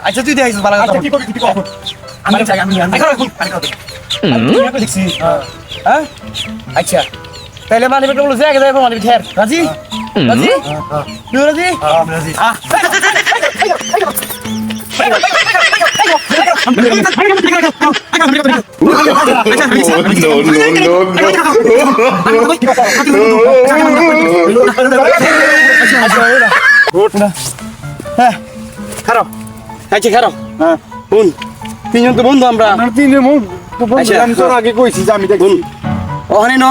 আচ্ছা তুই দেখাইছিস ভালো আচ্ছা তাহলে মানে বলো যে আগে যাবো মানে ঠের রাজি রাজি তুই রাজি খারাপ আচ্ছা খারাপ শুন তিনজন তো বন্ধু আমরা আমি তোর আগে কইছি যে আমি দেখুন ওখানে ন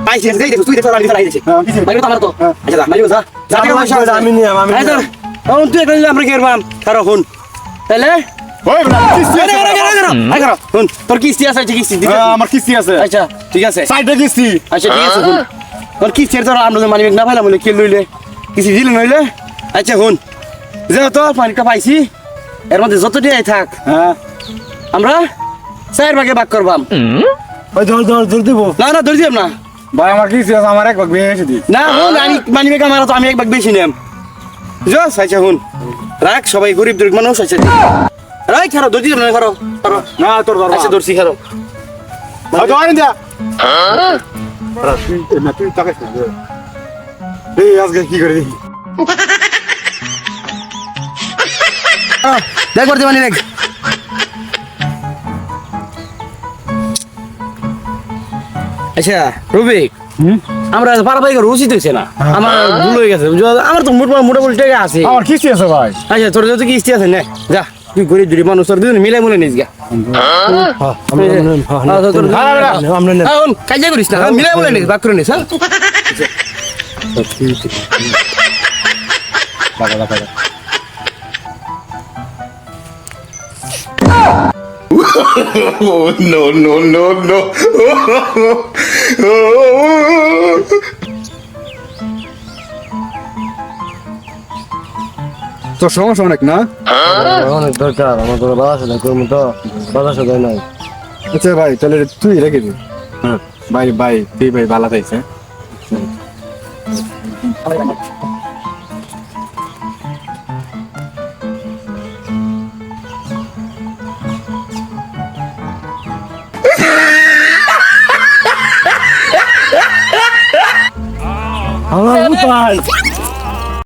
পাইছিস দেই দেখো তুই দেখো আমি ফেলাই দিছি মাইরো তো আমার তো আচ্ছা যা মাইরো যা যা আমি নিয়ে আমি এখন তুই কইলি আমরা কি করবাম খারাপ শুন তাহলে ওই কিস্তি আছে খারাপ শুন তোর কিস্তি আছে আচ্ছা কিস্তি দিতে আমার কিস্তি আছে আচ্ছা ঠিক আছে সাইডে কিস্তি আচ্ছা ঠিক আছে শুন তোর কিস্তি তোর আমরা মানি না পাইলাম বলে কি লইলে কিস্তি দিলে নইলে আচ্ছা শুন যেহেতু পানিটা পাইছি এর মধ্যে যত দিয়ে থাক হ্যাঁ আমরা 4 ভাগে ভাগ করবাম ওই ধর দিব না না ধরে দিম না ভাই আমার কিস্তি আছে আমার এক ভাগ বেশি দি না হুন আমি মানি বেকা মারা তো আমি এক ভাগ বেশি নেম জস আচ্ছা হুন রাখ সবাই গরিব দুর্গ মানুষ আছে রাই খারো ধরে দিম না খারো খারো না তোর ধর আচ্ছা ধরছি খারো তো আইন দিয়া তুই তাকাস না এই আজকে কি করে দেখি দেখ করতে মানি দেখ আচ্ছা রবিক আমরা পারাপারি করে উচিত হয়েছে না আমার ভুল হয়ে গেছে আমার তো মোটামুটি টাকা আছে আমার কিস্তি আছে ভাই আচ্ছা তোর যত কিস্তি আছে না যা তুই গরিব দুরি মানুষ তোর দুজন মিলাই মনে নিস গা কাজে করিস না মিলাই বলে নিস বাক করে নিস হ্যাঁ Oh, no, no, no, no. তোর সমস্যা অনেক না অনেক দরকার আমার তো বাবা করবো তো বাবা সাথে নাই আচ্ছা ভাই তাহলে তুই রেখে দিবি হ্যাঁ ভাই তুই ভাই ভালো থাকছে আমার